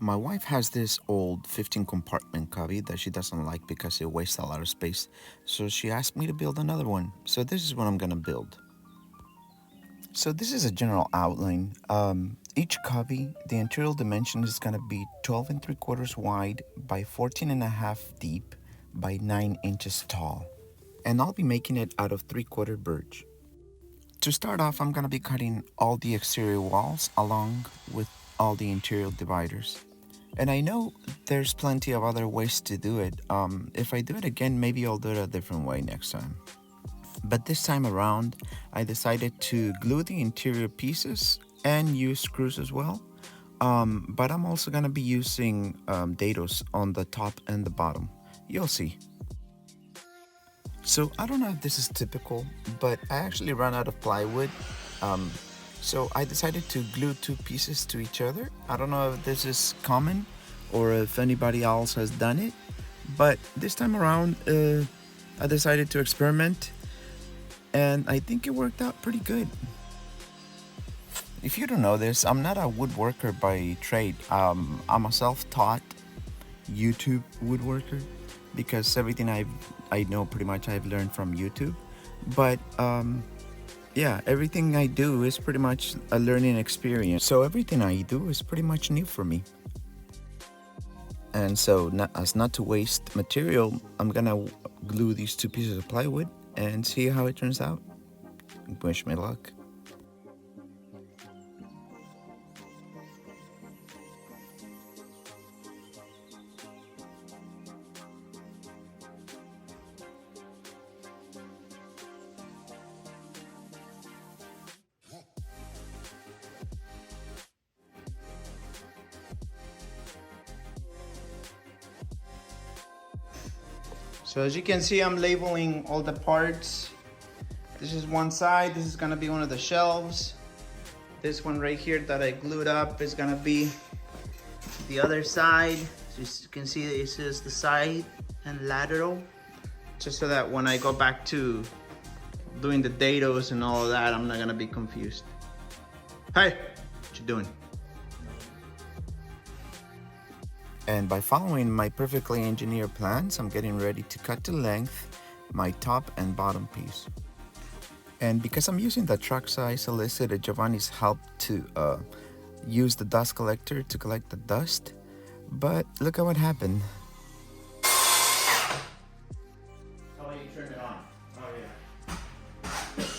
My wife has this old 15 compartment cubby that she doesn't like because it wastes a lot of space. So she asked me to build another one. So this is what I'm gonna build. So this is a general outline. Each cubby, the interior dimension is gonna be 12 and 3/4 wide by 14 and a half deep by 9 inches tall. And I'll be making it out of 3/4 birch. To start off, I'm gonna be cutting all the exterior walls along with all the interior dividers. And I know there's plenty of other ways to do it. If I do it again, maybe I'll do it a different way next time. But this time around, I decided to glue the interior pieces and use screws as well. But I'm also gonna be using dados on the top and the bottom. You'll see. So I don't know if this is typical, but I actually ran out of plywood. So I decided to glue two pieces to each other. I don't know if this is common or if anybody else has done it, but this time around, I decided to experiment, and I think it worked out pretty good. If you don't know this, I'm not a woodworker by trade. I'm a self-taught YouTube woodworker because everything I know pretty much I've learned from YouTube. But yeah, everything I do is pretty much a learning experience. So everything I do is pretty much new for me. And so as not to waste material, I'm gonna glue these two pieces of plywood and see how it turns out. Wish me luck. So as you can see, I'm labeling all the parts. This is one side, this is gonna be one of the shelves. This one right here that I glued up is gonna be the other side. So you can see this is the side and lateral. Just so that when I go back to doing the dados and all of that, I'm not gonna be confused. Hey, what you doing? And by following my perfectly engineered plans, I'm getting ready to cut to length my top and bottom piece. And because I'm using the truck size, I solicited Giovanni's help to use the dust collector to collect the dust. But look at what happened. Oh, you turned it on. Oh,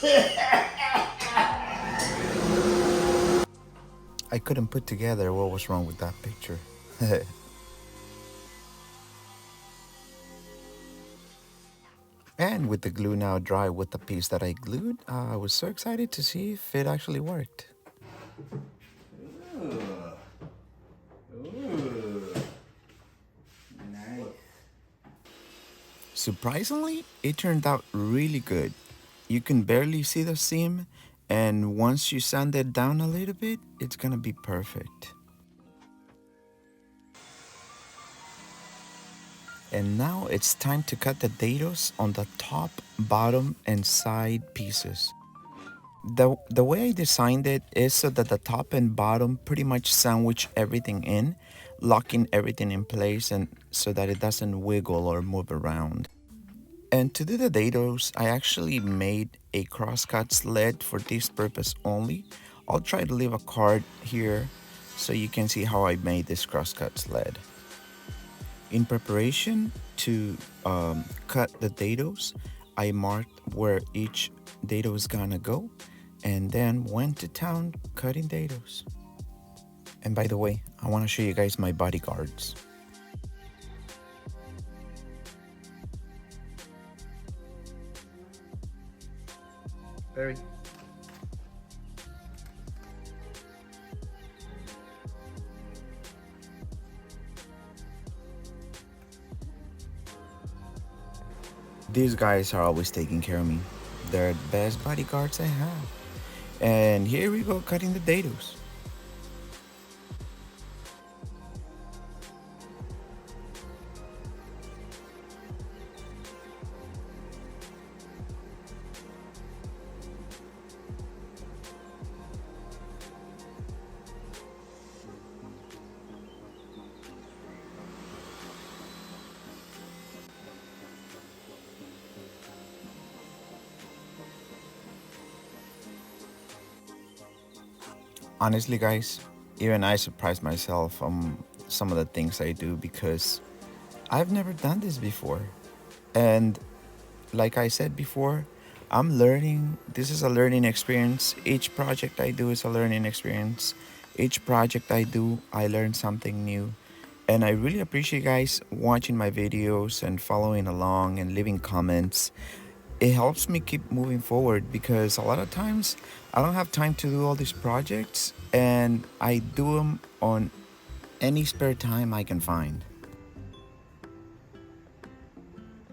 yeah. I couldn't put together what was wrong with that picture. And with the glue now dry with the piece that I glued, I was so excited to see if it actually worked. Ooh. Ooh. Nice. Surprisingly, it turned out really good. You can barely see the seam, and once you sand it down a little bit, it's gonna be perfect. And now it's time to cut the dados on the top, bottom, and side pieces. The way I designed it is so that the top and bottom pretty much sandwich everything in, locking everything in place and so that it doesn't wiggle or move around. And to do the dados, I actually made a crosscut sled for this purpose only. I'll try to leave a card here so you can see how I made this crosscut sled. In preparation to cut the dados, I marked where each dado is gonna go and then went to town cutting dados. And by the way, I want to show you guys my bodyguards. Barry. These guys are always taking care of me. They're the best bodyguards I have. And here we go cutting the dados. Honestly, guys, even I surprise myself on some of the things I do because I've never done this before. And like I said before, I'm learning. This is a learning experience. Each project I do is a learning experience. Each project I do, I learn something new. And I really appreciate you guys watching my videos and following along and leaving comments. It helps me keep moving forward because a lot of times I don't have time to do all these projects and I do them on any spare time I can find.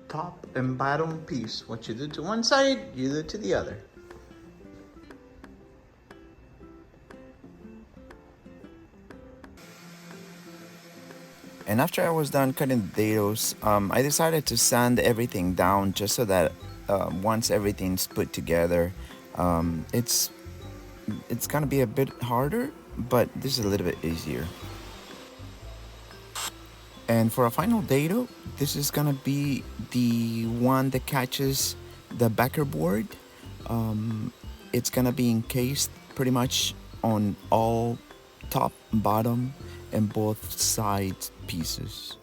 Top and bottom piece. What you do to one side, you do to the other. And after I was done cutting the dados, I decided to sand everything down just so that once everything's put together, it's gonna be a bit harder, but this is a little bit easier. And for a final dado, this is gonna be the one that catches the backer board. It's gonna be encased pretty much on all top, bottom, and both sides pieces.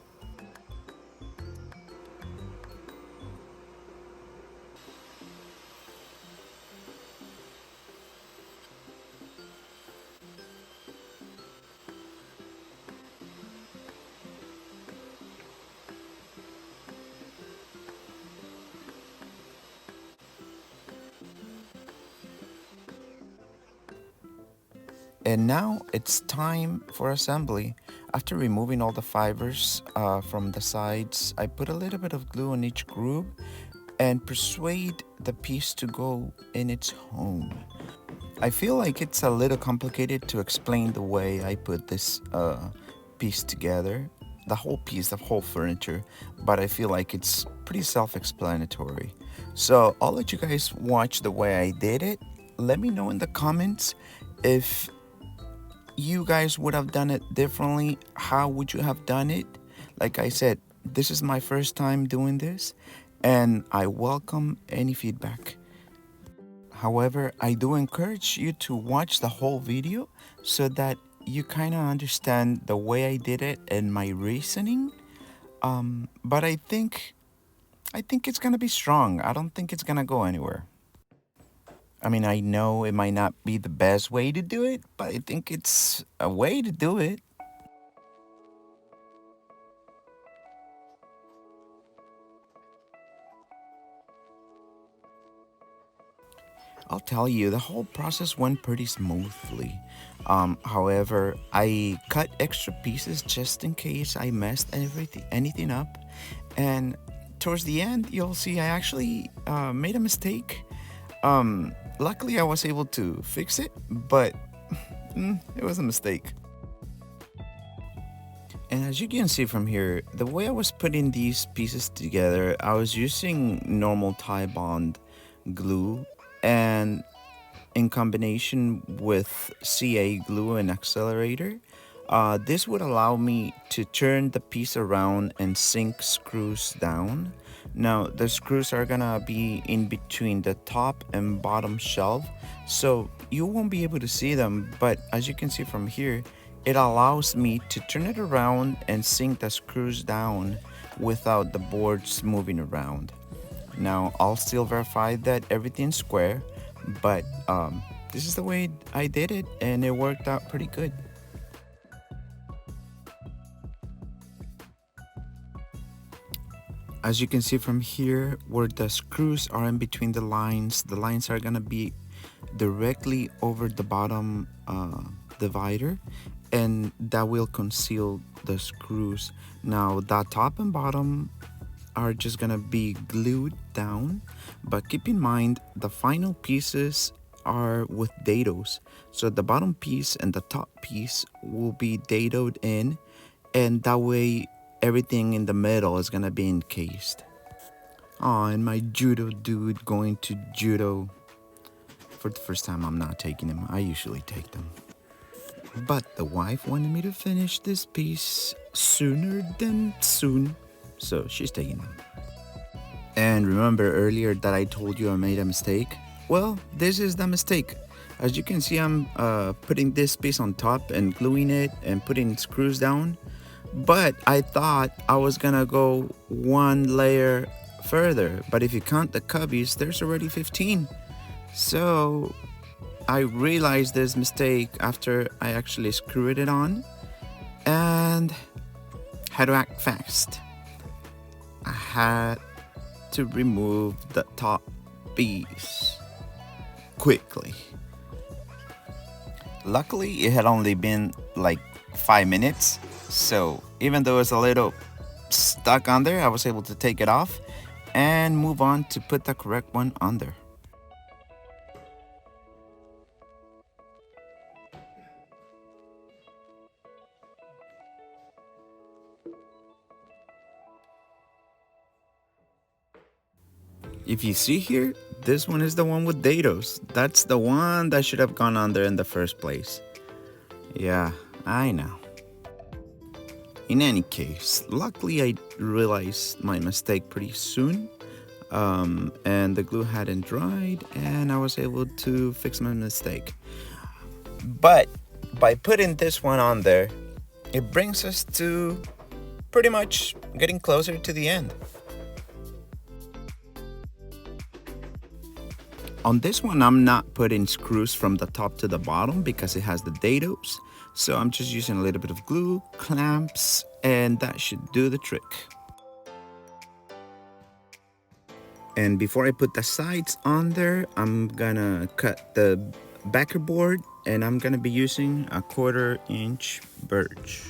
And now it's time for assembly. After removing all the fibers from the sides, I put a little bit of glue on each groove and persuade the piece to go in its home. I feel like it's a little complicated to explain the way I put this piece together, the whole piece, the whole furniture, but I feel like it's pretty self-explanatory. So I'll let you guys watch the way I did it. Let me know in the comments if you guys would have done it differently. How would you have done it? Like I said, this is my first time doing this and I welcome any feedback. However, I do encourage you to watch the whole video so that you kind of understand the way I did it and my reasoning. But I think it's gonna be strong. I don't think it's gonna go anywhere. I mean, I know it might not be the best way to do it, but I think it's a way to do it. I'll tell you, the whole process went pretty smoothly. However, I cut extra pieces just in case I messed anything up. And towards the end, you'll see I actually made a mistake. Luckily, I was able to fix it, but it was a mistake. And as you can see from here, the way I was putting these pieces together, I was using normal tie bond glue and in combination with CA glue and accelerator, this would allow me to turn the piece around and sink screws down. Now the screws are gonna be in between the top and bottom shelf, so you won't be able to see them, but as you can see from here, it allows me to turn it around and sink the screws down without the boards moving around. Now I'll still verify that everything's square, but this is the way I did it and it worked out pretty good. As you can see from here, where the screws are in between the lines are gonna be directly over the bottom divider, and that will conceal the screws. Now the top and bottom are just gonna be glued down, but keep in mind the final pieces are with dados, so the bottom piece and the top piece will be dadoed in, and that way everything in the middle is gonna be encased. Oh, and my judo dude going to judo. For the first time, I'm not taking him. I usually take them. But the wife wanted me to finish this piece sooner than soon, so she's taking them. And remember earlier that I told you I made a mistake? Well, this is the mistake. As you can see, I'm putting this piece on top and gluing it and putting screws down. But I thought I was gonna go one layer further. But if you count the cubbies, there's already 15. So I realized this mistake after I actually screwed it on and had to act fast. I had to remove the top piece quickly. Luckily, it had only been like 5 minutes, so even though it's a little stuck on there, I was able to take it off and move on to put the correct one on there. If you see here, this one is the one with dados. That's the one that should have gone on there in the first place. Yeah, I know. In any case, luckily I realized my mistake pretty soon, and the glue hadn't dried, and I was able to fix my mistake. But by putting this one on there, it brings us to pretty much getting closer to the end. On this one, I'm not putting screws from the top to the bottom because it has the dados. So I'm just using a little bit of glue, clamps, and that should do the trick. And before I put the sides on there, I'm gonna cut the backer board, and I'm gonna be using a 1/4 inch birch.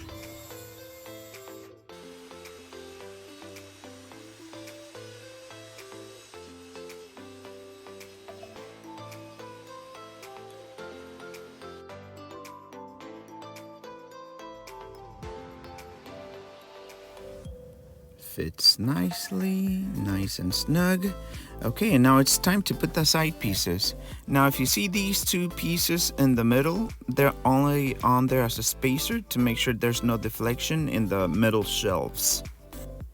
Fits nicely, nice and snug. Okay, and now it's time to put the side pieces. Now if you see these two pieces in the middle, they're only on there as a spacer to make sure there's no deflection in the middle shelves.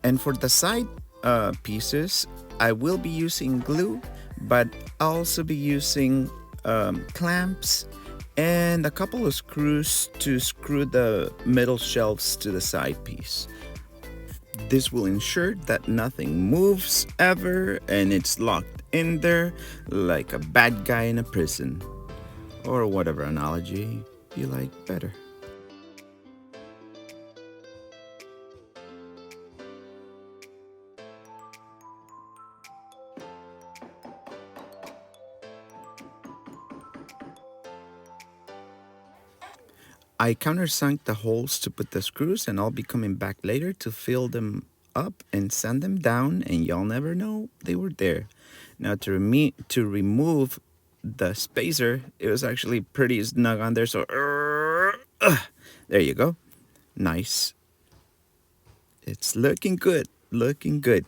And for the side pieces, I will be using glue, but I'll also be using clamps and a couple of screws to screw the middle shelves to the side piece. This will ensure that nothing moves ever and it's locked in there like a bad guy in a prison, or whatever analogy you like better. I countersunk the holes to put the screws, and I'll be coming back later to fill them up and sand them down, and y'all never know they were there. Now to remove the spacer, it was actually pretty snug on there, so there you go. Nice. It's looking good, looking good.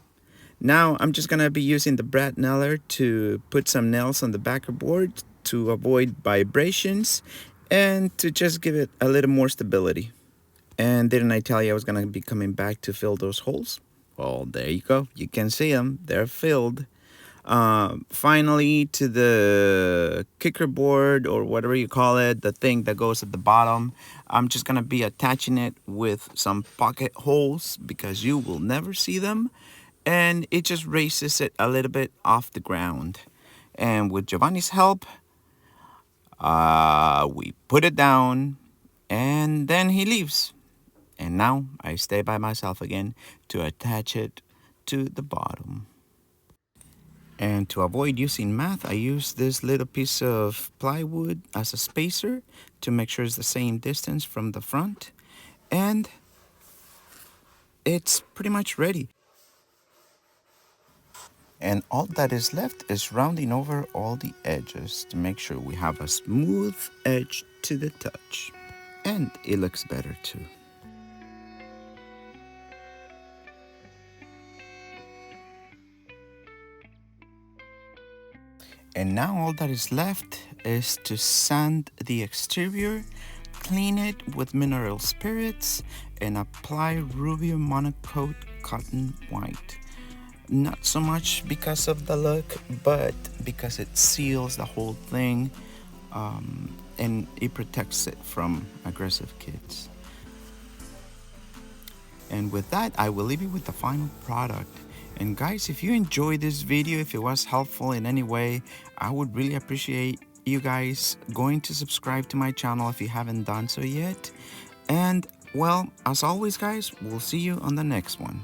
Now I'm just gonna be using the brad nailer to put some nails on the backer board to avoid vibrations and to just give it a little more stability. And didn't I tell you I was gonna be coming back to fill those holes? Well, there you go. You can see them. They're filled. Finally, to the kicker board, or whatever you call it, the thing that goes at the bottom, I'm just gonna be attaching it with some pocket holes because you will never see them, and it just raises it a little bit off the ground. And with Giovanni's help, we put it down, and then he leaves. And now I stay by myself again to attach it to the bottom. And to avoid using math, I use this little piece of plywood as a spacer to make sure it's the same distance from the front. And it's pretty much ready. And all that is left is rounding over all the edges to make sure we have a smooth edge to the touch. And it looks better too. And now all that is left is to sand the exterior, clean it with mineral spirits, and apply Rubio Mono-Coat Cotton White. Not so much because of the look, but because it seals the whole thing and it protects it from aggressive kids. And with that, I will leave you with the final product. And guys, if you enjoyed this video, if it was helpful in any way, I would really appreciate you guys going to subscribe to my channel if you haven't done so yet. And well, as always guys, we'll see you on the next one.